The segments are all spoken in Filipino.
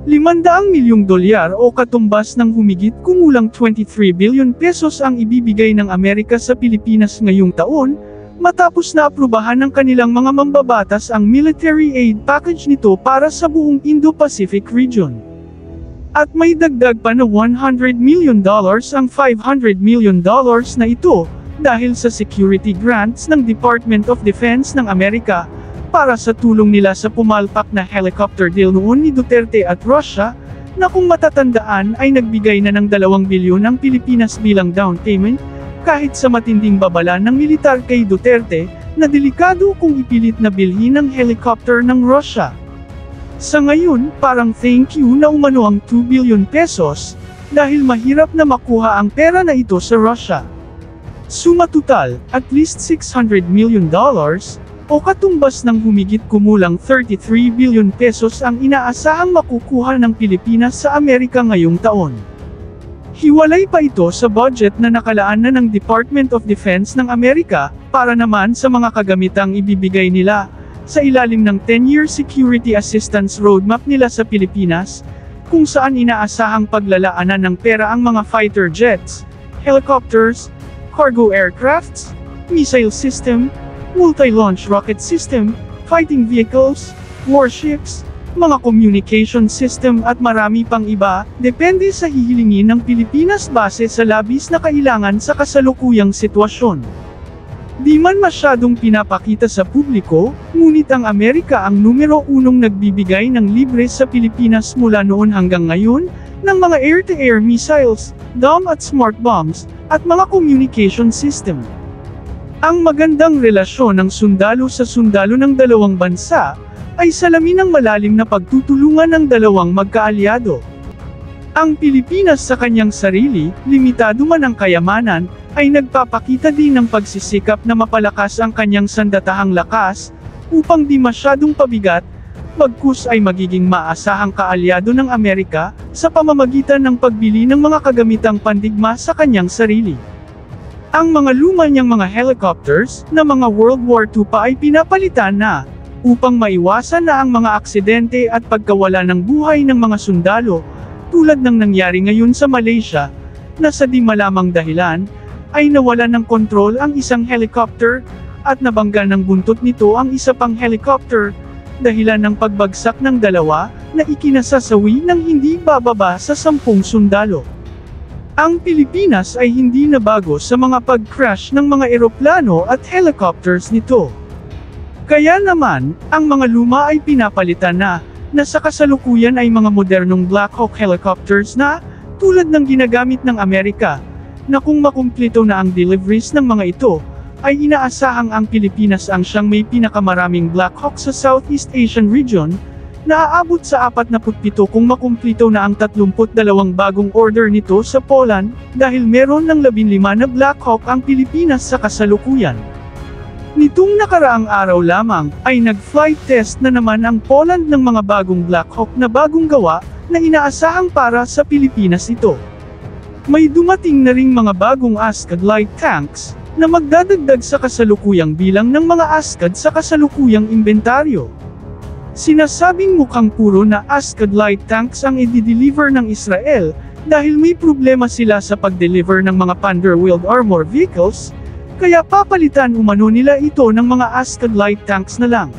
500 milyong dolyar o katumbas ng humigit kumulang 23 billion pesos ang ibibigay ng Amerika sa Pilipinas ngayong taon, matapos na aprubahan ng kanilang mga mambabatas ang military aid package nito para sa buong Indo-Pacific region. At may dagdag pa na $100 million ang $500 million na ito, dahil sa security grants ng Department of Defense ng Amerika, para sa tulong nila sa pumalpak na helicopter deal noon ni Duterte at Russia, na kung matatandaan ay nagbigay na ng 2 bilyon ang Pilipinas bilang down payment, kahit sa matinding babala ng militar kay Duterte, na delikado kung ipilit na bilhin ng helicopter ng Russia. Sa ngayon, parang thank you na umano ang 2 billion pesos, dahil mahirap na makuha ang pera na ito sa Russia. Suma total, at least $600 million, o katumbas ng humigit kumulang 33 billion pesos ang inaasahang makukuha ng Pilipinas sa Amerika ngayong taon. Hiwalay pa ito sa budget na nakalaan na ng Department of Defense ng Amerika, para naman sa mga kagamitang ibibigay nila, sa ilalim ng 10-year Security Assistance Roadmap nila sa Pilipinas, kung saan inaasahang paglalaanan ng pera ang mga fighter jets, helicopters, cargo aircrafts, missile system, multi-launch rocket system, fighting vehicles, warships, mga communication system at marami pang iba, depende sa hihilingin ng Pilipinas base sa labis na kailangan sa kasalukuyang sitwasyon. Di man masyadong pinapakita sa publiko, ngunit ang Amerika ang numero 1 nagbibigay ng libre sa Pilipinas mula noon hanggang ngayon, ng mga air-to-air missiles, dome at smart bombs, at mga communication system. Ang magandang relasyon ng sundalo sa sundalo ng dalawang bansa, ay salamin ng malalim na pagtutulungan ng dalawang magkaalyado. Ang Pilipinas sa kanyang sarili, limitado man ang kayamanan, ay nagpapakita din ng pagsisikap na mapalakas ang kanyang sandatahang lakas, upang di masyadong pabigat, bagkus ay magiging maasahang kaalyado ng Amerika, sa pamamagitan ng pagbili ng mga kagamitang pandigma sa kanyang sarili. Ang mga luma niyang mga helicopters, na mga World War II pa ay pinapalitan na, upang maiwasan na ang mga aksidente at pagkawala ng buhay ng mga sundalo, tulad ng nangyari ngayon sa Malaysia, na sa di malamang dahilan, ay nawala ng kontrol ang isang helicopter, at nabangga ng buntot nito ang isa pang helicopter, dahilan ng pagbagsak ng dalawa, na ikinasasawi ng hindi bababa sa 10 sundalo. Ang Pilipinas ay hindi nabago sa mga pag-crash ng mga eroplano at helicopters nito. Kaya naman, ang mga luma ay pinapalitan na sa kasalukuyan ay mga modernong Black Hawk helicopters na, tulad ng ginagamit ng Amerika, na kung makumplito na ang deliveries ng mga ito, ay inaasahang ang Pilipinas ang siyang may pinakamaraming Black Hawk sa Southeast Asian region, na aabot sa 47 kung makumplito na ang 32 bagong order nito sa Poland, dahil meron ng 15 na Black Hawk ang Pilipinas sa kasalukuyan. Nitong nakaraang araw lamang, ay nag-flight test na naman ang Poland ng mga bagong Black Hawk na bagong gawa, na inaasahang para sa Pilipinas ito. May dumating na ring mga bagong Askad light tanks, na magdadagdag sa kasalukuyang bilang ng mga Askad sa kasalukuyang inventaryo. Sinasabing mukhang puro na Askad light tanks ang i-deliver ng Israel, dahil may problema sila sa pag-deliver ng mga Panzer-wheeled armor vehicles, kaya papalitan umano nila ito ng mga Askad light tanks na lang.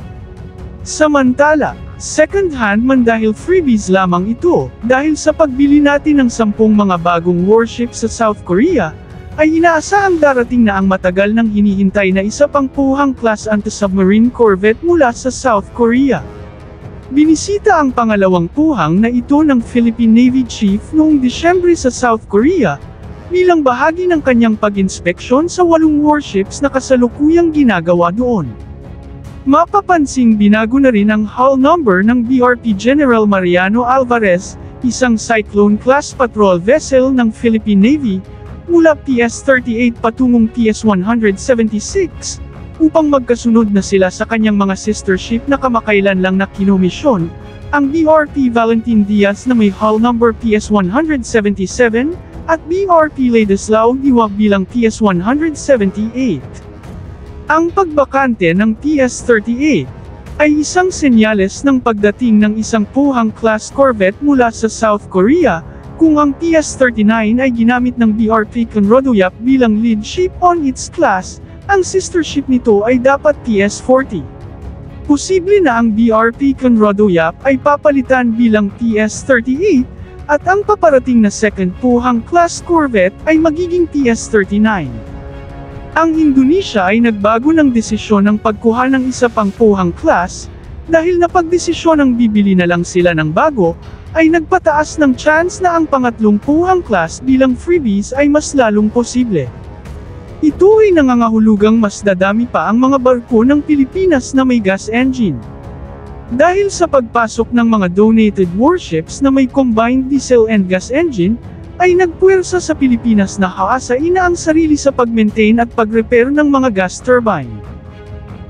Samantala, second-hand man dahil freebies lamang ito, dahil sa pagbili natin ng 10 mga bagong warship sa South Korea, ay inaasahang darating na ang matagal nang hinihintay na isa pang Pohang-class anti-submarine corvette mula sa South Korea. Binisita ang pangalawang Pohang na ito ng Philippine Navy Chief noong Disyembre sa South Korea, bilang bahagi ng kanyang pag-inspeksyon sa 8 warships na kasalukuyang ginagawa doon. Mapapansing binago na rin ang hull number ng BRP General Mariano Alvarez, isang Cyclone-class patrol vessel ng Philippine Navy, mula PS-38 patungong PS-176, upang magkasunod na sila sa kanyang mga sister ship na kamakailan lang na kinomisyon, ang BRP Valentin Diaz na may hull number PS-177, at BRP Ladislao Diwa bilang PS-178. Ang pagbakante ng PS-38, ay isang senyales ng pagdating ng isang Pohang-class corvette mula sa South Korea, kung ang PS-39 ay ginamit ng BRP Konrodoyap bilang lead ship on its class, ang sister ship nito ay dapat PS-40. Posible na ang BRP Konrodoyap ay papalitan bilang PS-38, at ang paparating na second Pohang-class corvette ay magiging PS-39. Ang Indonesia ay nagbago ng desisyon ng pagkuha ng isa pang Pohang-class, dahil napagdesisyon ng bibili na lang sila ng bago, ay nagpataas ng chance na ang pangatlong Pohang-class bilang freebies ay mas lalong posible. Ito ay nangangahulugang mas dadami pa ang mga barko ng Pilipinas na may gas engine. Dahil sa pagpasok ng mga donated warships na may combined diesel and gas engine, ay nagpuwersa sa Pilipinas na haasain na ang sarili sa pag-maintain at pag-repair ng mga gas turbine.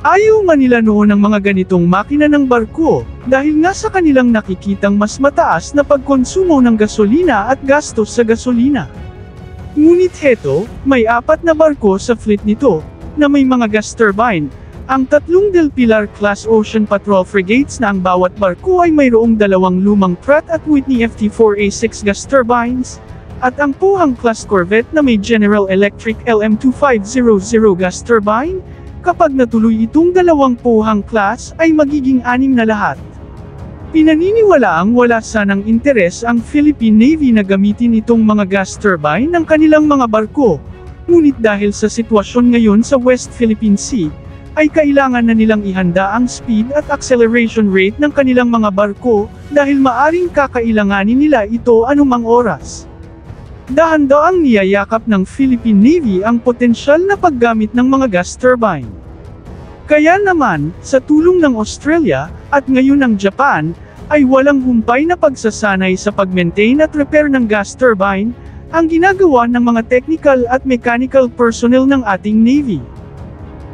Ayaw man nila noon ang mga ganitong makina ng barko, dahil nga sa kanilang nakikitang mas mataas na pagkonsumo ng gasolina at gastos sa gasolina. Ngunit heto, may 4 na barko sa fleet nito, na may mga gas turbine, ang 3 Del Pilar-class Ocean Patrol frigates na ang bawat barko ay mayroong 2 lumang Pratt at Whitney FT4A6 gas turbines, at ang Pohang-class corvette na may General Electric LM2500 gas turbine. Kapag natuloy itong 2 Pohang-class ay magiging 6 na lahat. Pinaniniwalaang wala sanang interes ang Philippine Navy na gamitin itong mga gas turbine ng kanilang mga barko, ngunit dahil sa sitwasyon ngayon sa West Philippine Sea, ay kailangan na nilang ihanda ang speed at acceleration rate ng kanilang mga barko, dahil maaring kakailanganin nila ito anumang oras. Dahan-daang niyayakap ng Philippine Navy ang potensyal na paggamit ng mga gas turbine. Kaya naman, sa tulong ng Australia, at ngayon ng Japan, ay walang humpay na pagsasanay sa pag-maintain at repair ng gas turbine, ang ginagawa ng mga technical at mechanical personnel ng ating Navy.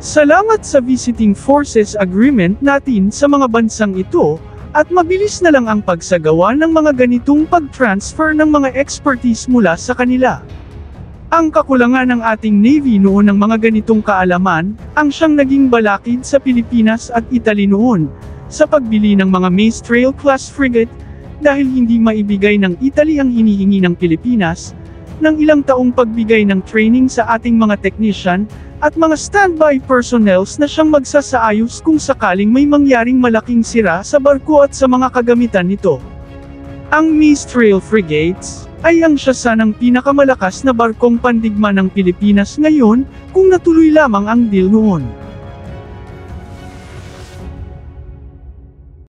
Salamat sa Visiting Forces Agreement natin sa mga bansang ito, at mabilis na lang ang pagsagawa ng mga ganitong pag-transfer ng mga expertise mula sa kanila. Ang kakulangan ng ating Navy noon ng mga ganitong kaalaman, ang siyang naging balakid sa Pilipinas at Italy noon, sa pagbili ng mga Mistral-class frigate, dahil hindi maibigay ng Italy ang hinihingi ng Pilipinas, ng ilang taong pagbigay ng training sa ating mga technician, at mga standby personnels na siyang magsasaayos kung sakaling may mangyaring malaking sira sa barko at sa mga kagamitan nito. Ang Mistral frigates ay ang siya sanang pinakamalakas na barkong pandigma ng Pilipinas ngayon, kung natuloy lamang ang deal noon.